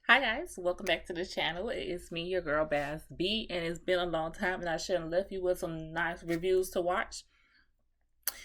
Hi guys, welcome back to the channel. It's me, your girl Bass B, and it's been a long time and I should have left you with some nice reviews to watch.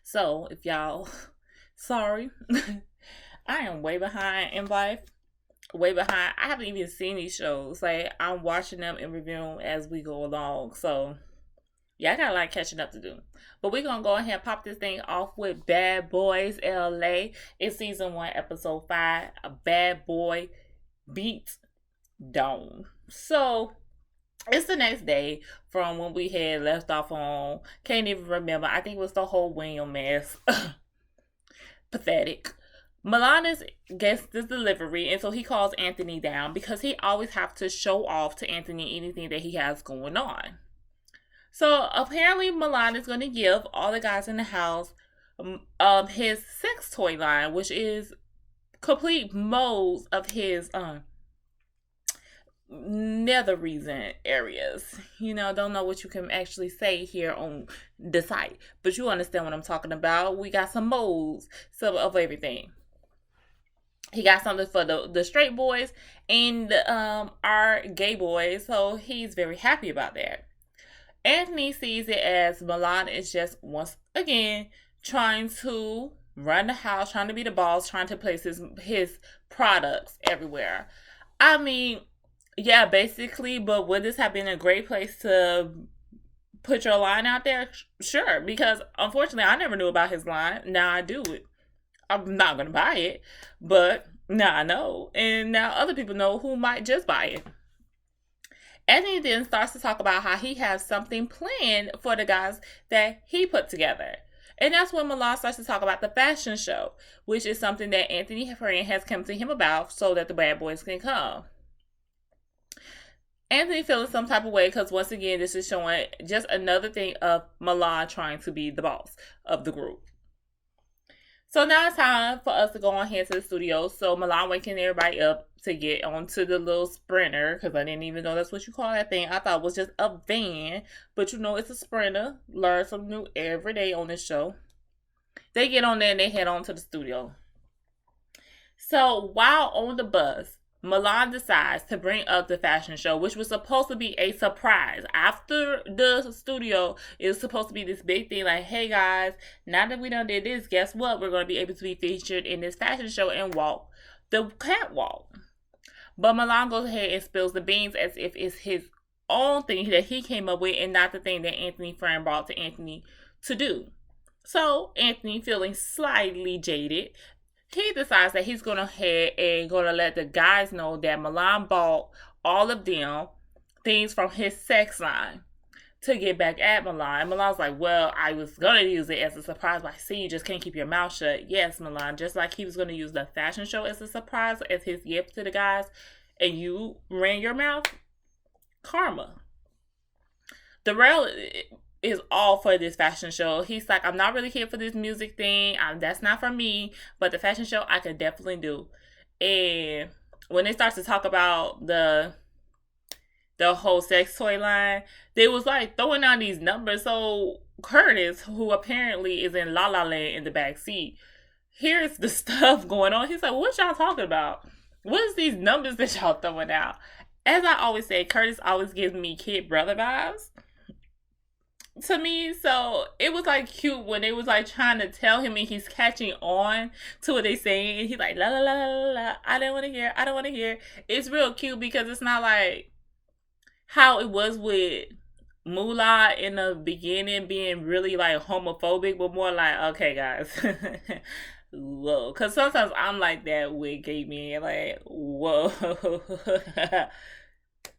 So if y'all sorry, I am way behind in life. Way behind. I haven't even seen these shows. Like I'm watching them and reviewing as we go along. So yeah, I got a lot of catching up to do. But we're gonna go ahead and pop this thing off with Bad Boys LA. It's season 1, episode 5. A bad boy beats Dawn. So it's the next day from when we had left off on. Can't even remember. I think it was the whole William mess. Pathetic. Milan gets this delivery, and so he calls Anthony down because he always have to show off to Anthony anything that he has going on. So apparently Milan is going to give all the guys in the house his sex toy line, which is complete molds of his nether region areas. Don't know what you can actually say here on the site, but you understand what I'm talking about. We got some molds of everything. He got something for the straight boys and our gay boys, so he's very happy about that. Anthony sees it as Milan is just once again trying to run the house, trying to be the boss, trying to place his products everywhere. I mean, yeah, basically, but would this have been a great place to put your line out there? Sure, because unfortunately I never knew about his line. Now I do it. I'm not going to buy it, but now I know. And now other people know who might just buy it. Anthony then starts to talk about how he has something planned for the guys that he put together. And that's when Milan starts to talk about the fashion show, which is something that Anthony friend has come to him about so that the bad boys can come. Anthony feeling some type of way because once again, this is showing just another thing of Milan trying to be the boss of the group. So now it's time for us to go on here to the studio. So Milan waking everybody up to get onto the little sprinter, because I didn't even know that's what you call that thing. I thought it was just a van, but it's a sprinter. Learn something new every day on this show. They get on there and they head on to the studio. So while on the bus, Milan decides to bring up the fashion show, which was supposed to be a surprise. After the studio, it was supposed to be this big thing like, hey guys, now that we done did this, guess what? We're going to be able to be featured in this fashion show and walk the catwalk. But Milan goes ahead and spills the beans as if it's his own thing that he came up with and not the thing that Anthony friend brought to Anthony to do. So Anthony, feeling slightly jaded, he decides that he's going to head and going to let the guys know that Milan bought all of them things from his sex line to get back at Milan. And Milan's like, well, I was going to use it as a surprise, but I see you just can't keep your mouth shut. Yes, Milan, just like he was going to use the fashion show as a surprise, as his gift to the guys, and you ran your mouth. Karma. The real is all for this fashion show. He's like, I'm not really here for this music thing. That's not for me. But the fashion show, I could definitely do. And when they start to talk about the whole sex toy line, they was like throwing out these numbers. So Curtis, who apparently is in La La Land in the back seat, here's the stuff going on. He's like, what y'all talking about? What is these numbers that y'all throwing out? As I always say, Curtis always gives me kid brother vibes to me. So it was like cute when they was like trying to tell him and he's catching on to what they saying, and he's like la la la la la, I don't want to hear. It's real cute because it's not like how it was with Milan in the beginning being really like homophobic, but more like, okay guys, whoa, because sometimes I'm like that with gay men, like, whoa.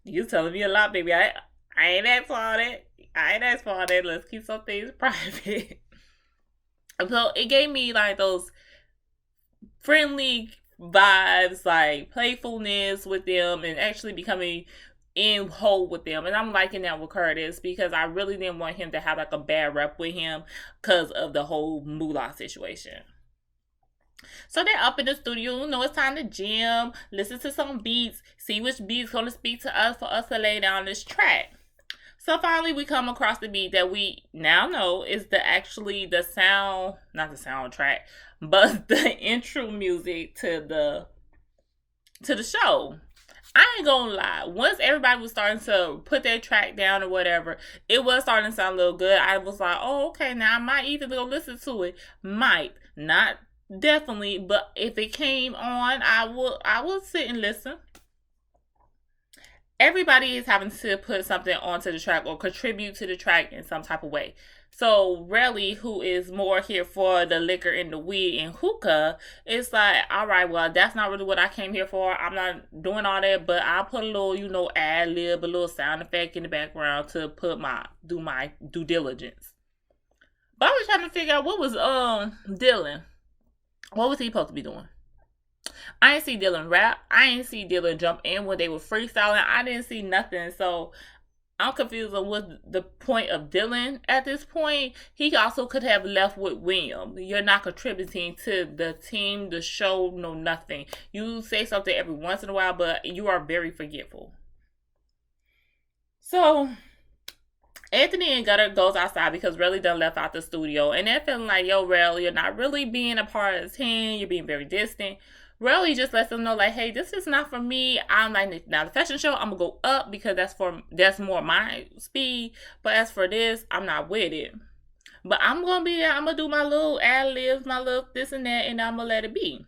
You telling me a lot, baby. I ain't asked for all that. Let's keep some things private. So it gave me like those friendly vibes, like playfulness with them and actually becoming in whole with them. And I'm liking that with Curtis because I really didn't want him to have like a bad rep with him because of the whole Moolah situation. So they're up in the studio, it's time to jam, listen to some beats, see which beats gonna speak to us for us to lay down this track. So finally we come across the beat that we now know is the sound, not the soundtrack, but the intro music to the show. I ain't gonna lie. Once everybody was starting to put their track down or whatever, it was starting to sound a little good. I was like, oh, okay, now I might even go listen to it. Might. Not definitely, but if it came on, I will sit and listen. Everybody is having to put something onto the track or contribute to the track in some type of way. So really, who is more here for the liquor and the weed and hookah? It's like, all right, well, that's not really what I came here for. I'm not doing all that, but I'll put a little, ad lib, a little sound effect in the background to do my due diligence. But I was trying to figure out what was Dylan. What was he supposed to be doing? I ain't see Dylan rap. I ain't see Dylan jump in when they were freestyling. I didn't see nothing. So I'm confused on what the point of Dylan at this point. He also could have left with William. You're not contributing to the team, the show, no nothing. You say something every once in a while, but you are very forgetful. So Anthony and Gutter goes outside because Relly done left out the studio. And they're feeling like, yo, Relly, you're not really being a part of the team. You're being very distant. Relly just lets them know, like, hey, this is not for me. I'm like, now the fashion show, I'm gonna go up because that's more my speed. But as for this, I'm not with it. But I'm gonna be there. I'm gonna do my little ad libs, my little this and that, and I'm gonna let it be.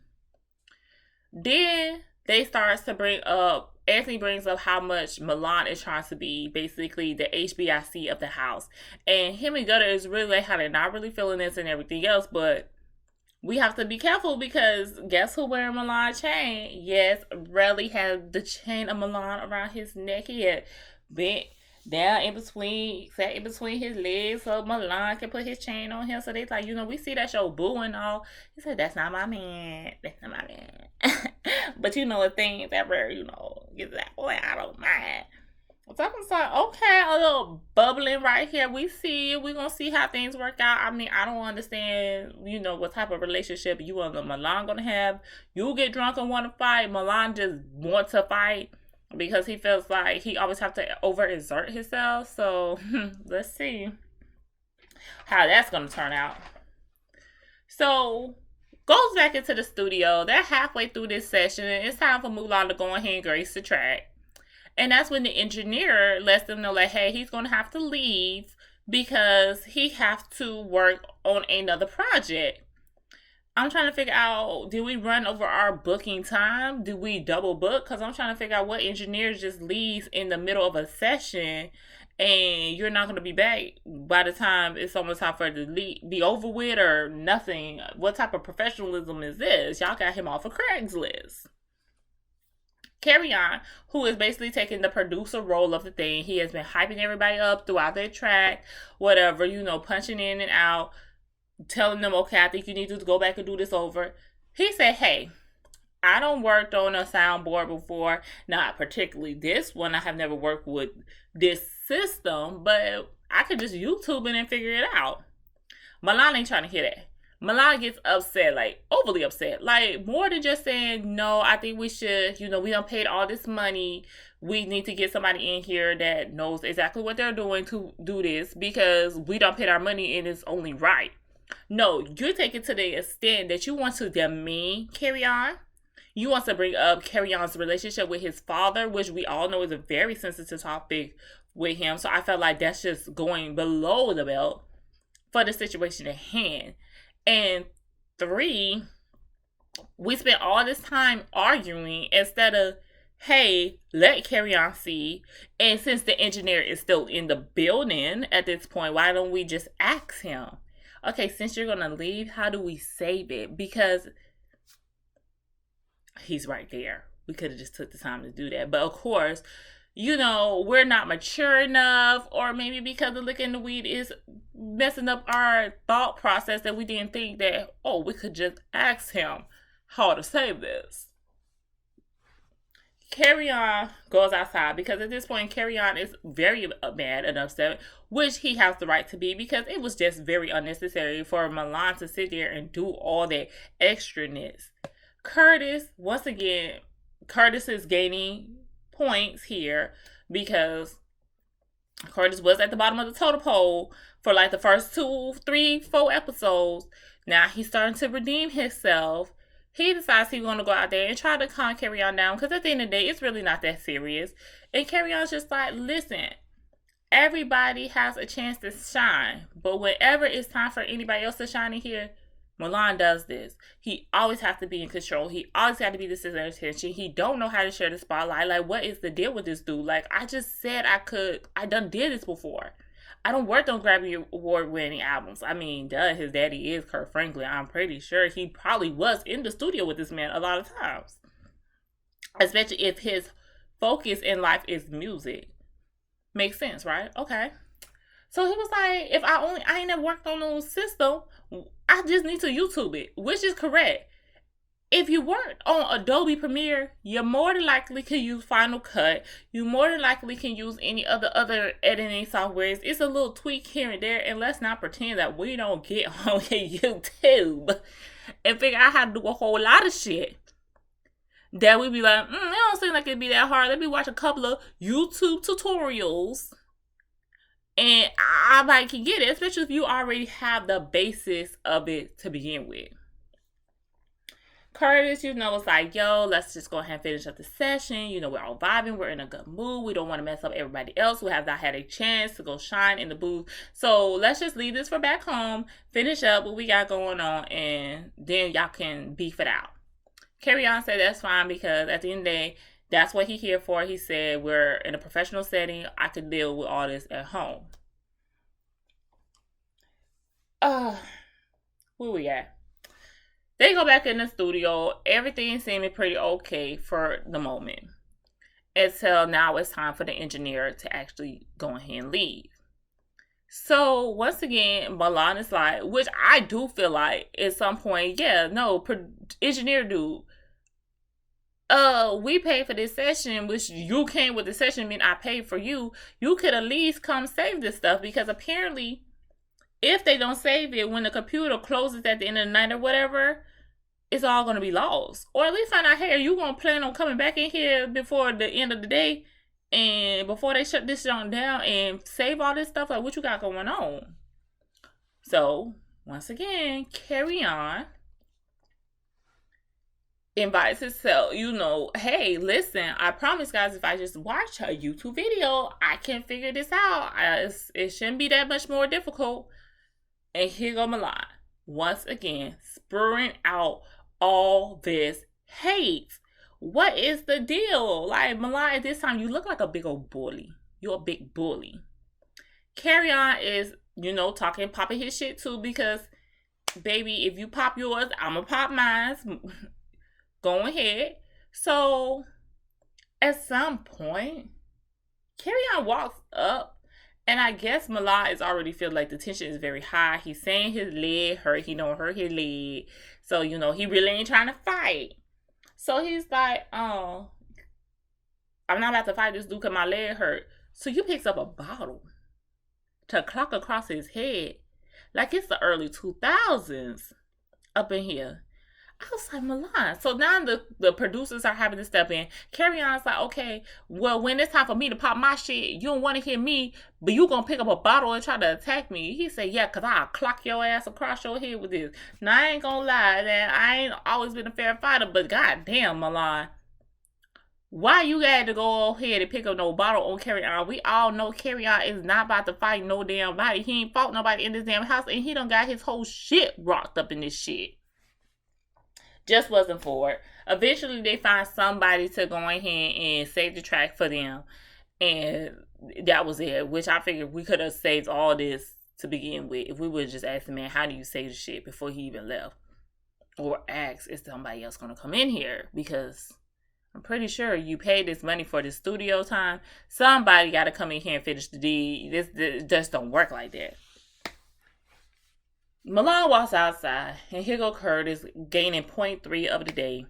Then they starts to bring up. Anthony brings up how much Milan is trying to be basically the HBIC of the house, and him and Gutter is really like how they're not really feeling this and everything else, but we have to be careful because guess who wearing Milan chain? Yes, Relly had the chain of Milan around his neck. He had bent down sat in between his legs so Milan can put his chain on him. So they like, we see that show Boo and all. He said, that's not my man. That's not my man. But if things ever, get that boy, I don't mind. So I was like, okay, a little bubbling right here. We see it. We're going to see how things work out. I mean, I don't understand, what type of relationship you and Milan going to have. You get drunk and want to fight. Milan just want to fight because he feels like he always have to overexert himself. So let's see how that's going to turn out. So goes back into the studio. They're halfway through this session. And it's time for Mulan to go ahead and grace the track. And that's when the engineer lets them know, like, hey, he's going to have to leave because he has to work on another project. I'm trying to figure out, did we run over our booking time? Did we double book? Because I'm trying to figure out what engineer just leaves in the middle of a session and you're not going to be back by the time it's almost time for it to be over with or nothing. What type of professionalism is this? Y'all got him off of Craigslist. Carry On, who is basically taking the producer role of the thing. He has been hyping everybody up throughout their track, whatever, punching in and out, telling them, okay, I think you need to go back and do this over. He said, hey, I don't worked on a soundboard before, not particularly this one. I have never worked with this system, but I could just YouTube it and figure it out. Milan ain't trying to hear that. Milan gets upset, like overly upset, like more than just saying, no, I think we should, we done paid all this money. We need to get somebody in here that knows exactly what they're doing to do this because we done paid our money and it's only right. No, you take it to the extent that you want to demean Carry On. You want to bring up Carry On's relationship with his father, which we all know is a very sensitive topic with him. So I felt like that's just going below the belt for the situation at hand. And 3, we spent all this time arguing instead of, hey, let Carry On see. And since the engineer is still in the building at this point, why don't we just ask him? Okay, since you're going to leave, how do we save it? Because he's right there. We could have just took the time to do that. But of course, we're not mature enough, or maybe because the liquor and the weed is messing up our thought process that we didn't think that, we could just ask him how to save this. Carry On goes outside because at this point, Carry On is very mad and upset, which he has the right to be because it was just very unnecessary for Milan to sit there and do all that extraness. Curtis, once again, Curtis is gaining points here because Curtis was at the bottom of the totem pole for like the first 2, 3, 4 episodes. Now he's starting to redeem himself. he decides he's going to go out there and try to calm Carry On down, because at the end of the day, it's really not that serious. And Carry On's just like, listen, everybody has a chance to shine, but whenever it's time for anybody else to shine in here, Milan does this. He always has to be in control. He always got to be the center of attention. He don't know how to share the spotlight. Like, what is the deal with this dude? Like, I just said I done did this before. I don't work on Grammy Award-winning albums. I mean, duh, his daddy is Kurt Franklin. I'm pretty sure he probably was in the studio with this man a lot of times. Especially if his focus in life is music. Makes sense, right? Okay. So he was like, if I ain't never worked on no system, I just need to YouTube it, which is correct. If you work on Adobe Premiere, you more than likely can use Final Cut. You more than likely can use any other editing softwares. It's a little tweak here and there, and let's not pretend that we don't get on YouTube and figure out how to do a whole lot of shit. That we be like, it don't seem like it'd be that hard. Let me watch a couple of YouTube tutorials, and I might can get it, especially if you already have the basis of it to begin with. Curtis, was like, yo, let's just go ahead and finish up the session. We're all vibing. We're in a good mood. We don't want to mess up everybody else who have not had a chance to go shine in the booth. So let's just leave this for back home, finish up what we got going on, and then y'all can beef it out. Carry On said that's fine, because at the end of the day, that's what he's here for. He said, we're in a professional setting. I could deal with all this at home. Where we at? They go back in the studio. Everything seeming pretty okay for the moment. Until now it's time for the engineer to actually go ahead and leave. So, once again, Milan is like, which I do feel like at some point, engineer dude, we paid for this session, which you came with the session, I mean, I paid for you. You could at least come save this stuff, because apparently, if they don't save it when the computer closes at the end of the night or whatever, it's all going to be lost. Or at least find out, hey, are you going to plan on coming back in here before the end of the day, and before they shut this down and save all this stuff? Like, what you got going on? So, once again, Carry On invites himself, hey, listen, I promise, guys, if I just watch a YouTube video, I can figure this out. It shouldn't be that much more difficult. And here go Milan, once again, spurring out all this hate. What is the deal? Like, Milan, this time you look like a big old bully. You're a big bully. Carry On is, popping his shit too, because, baby, if you pop yours, I'm gonna pop mine. Go ahead. So, at some point, Carry On walks up, and I guess Milan is already feeling like the tension is very high. He's saying his leg hurt. He don't hurt his leg. So, he really ain't trying to fight. So he's like, I'm not about to fight this dude because my leg hurt. So he picks up a bottle to clock across his head. Like it's the early 2000s up in here. I was like, Milan. So now the producers are having to step in. Carry On's like, okay, well, when it's time for me to pop my shit, you don't want to hear me, but you gonna pick up a bottle and try to attack me. He said, yeah, because I'll clock your ass across your head with this. Now, I ain't gonna lie, man. I ain't always been a fair fighter, but goddamn, Milan. Why you got to go ahead and pick up no bottle on Carry On? We all know Carry On is not about to fight no damn body. He ain't fought nobody in this damn house, and he done got his whole shit rocked up in this shit. Just wasn't for it. Eventually, they find somebody to go ahead and save the track for them. And that was it. Which I figured we could have saved all this to begin with. If we would just ask the man, how do you save the shit before he even left? Or ask, is somebody else going to come in here? Because I'm pretty sure you paid this money for the studio time. Somebody got to come in here and finish the deed. This just don't work like that. Milan walks outside, and here go Curtis gaining 0.3 of the day.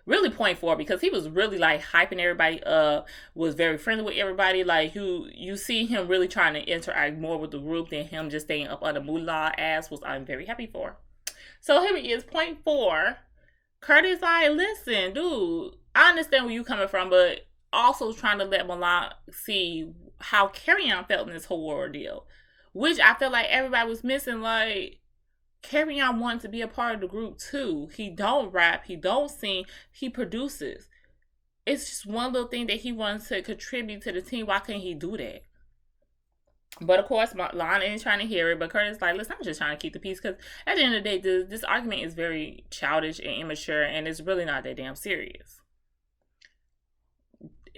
Really 0.4, because he was really like hyping everybody up, was very friendly with everybody. Like you see him really trying to interact more with the group than him just staying up under Moolah ass, was I'm very happy for. So here he is, 0.4. Curtis like, listen, dude, I understand where you coming from, but also trying to let Milan see how Carry On felt in this whole ordeal. Which I feel like everybody was missing. Like, Carry-On wanted to be a part of the group too. He don't rap, he don't sing, he produces. It's just one little thing that he wants to contribute to the team. Why can't he do that? But of course, Milan ain't trying to hear it. But Curtis like, listen, I'm just trying to keep the peace because at the end of the day, this argument is very childish and immature, and it's really not that damn serious.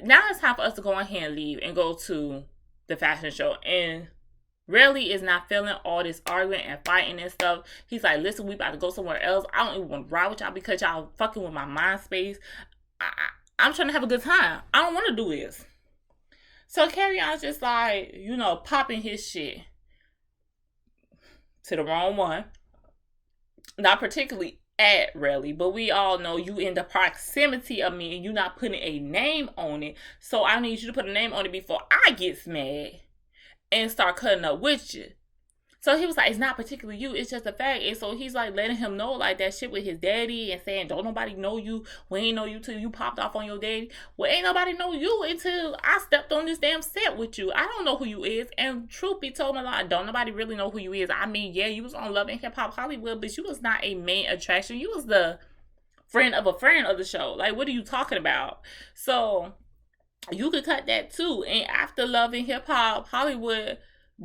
Now it's time for us to go ahead and leave and go to the fashion show. And really is not feeling all this arguing and fighting and stuff. He's like, listen, we about to go somewhere else. I don't even want to ride with y'all because y'all fucking with my mind space. I'm trying to have a good time. I don't want to do this. So Carry-On's just like, popping his shit to the wrong one. Not particularly at Relly, but we all know you in the proximity of me and you're not putting a name on it. So I need you to put a name on it before I get mad and start cutting up with you. So he was like, it's not particularly you, it's just a fact. And so he's like letting him know like that shit with his daddy and saying, don't nobody know you. We ain't know you till you popped off on your daddy. Well, ain't nobody know you until I stepped on this damn set with you. I don't know who you is. And truth be told, Milan, don't nobody really know who you is. I mean, yeah, you was on Love and Hip Hop Hollywood, but you was not a main attraction. You was the friend of a friend of the show. Like, what are you talking about? So you could cut that too. And after Love and Hip Hop Hollywood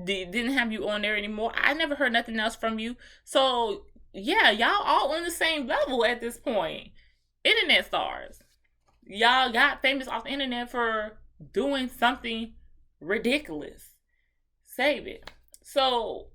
didn't have you on there anymore, I never heard nothing else from you. So yeah, y'all all on the same level at this point. Internet stars. Y'all got famous off the internet for doing something ridiculous. Save it. So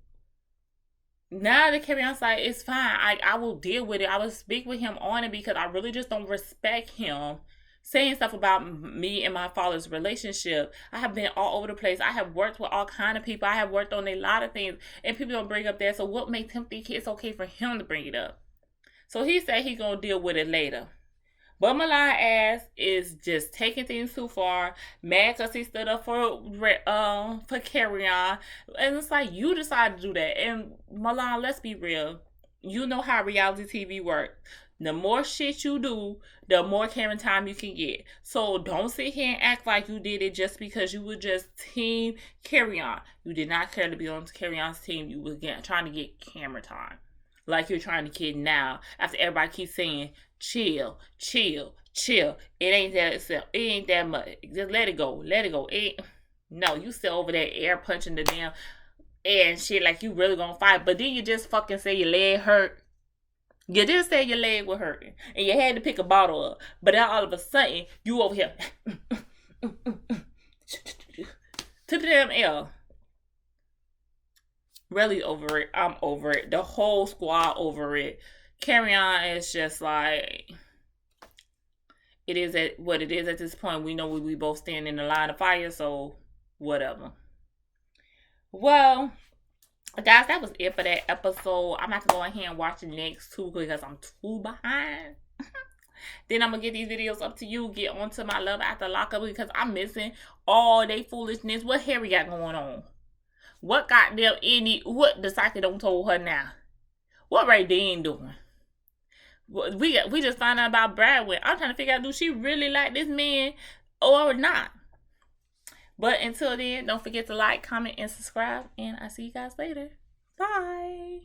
now the Carry-On side, it's fine. I will deal with it. I will speak with him on it because I really just don't respect him saying stuff about me and my father's relationship. I have been all over the place. I have worked with all kind of people. I have worked on a lot of things, and people don't bring up that. So what makes him think it's okay for him to bring it up? So he said he's gonna deal with it later. But Milan ass is just taking things too far. Mad because he stood up for Carry-On, and it's like you decided to do that. And Milan, let's be real. You know how reality TV works. The more shit you do, the more camera time you can get. So don't sit here and act like you did it just because you were just team Carry-On. You did not care to be on Carry-On's team. You were trying to get camera time. Like you're trying to get now. After everybody keeps saying, chill, chill, chill. It ain't that much. Just let it go. Let it go. No, you still over there air punching the damn air and shit like you really gonna fight. But then you just fucking say your leg hurt. You just said your leg was hurting and you had to pick a bottle up. But then all of a sudden, you over here to the damn L. Really over it. I'm over it. The whole squad over it. Carry-On is just like, it is at what it is at this point. We know we both stand in the line of fire, so whatever. Well, guys, that was it for that episode. I'm about to go ahead and watch the next two because I'm too behind. Then I'm going to get these videos up to you. Get onto my Love After Lockup because I'm missing all they foolishness. What Harry got going on? What got them what the psychic don't told her now? What Ray Dean doing? We just found out about Bradway. I'm trying to figure out, do she really like this man or not? But until then, don't forget to like, comment, and subscribe. And I'll see you guys later. Bye.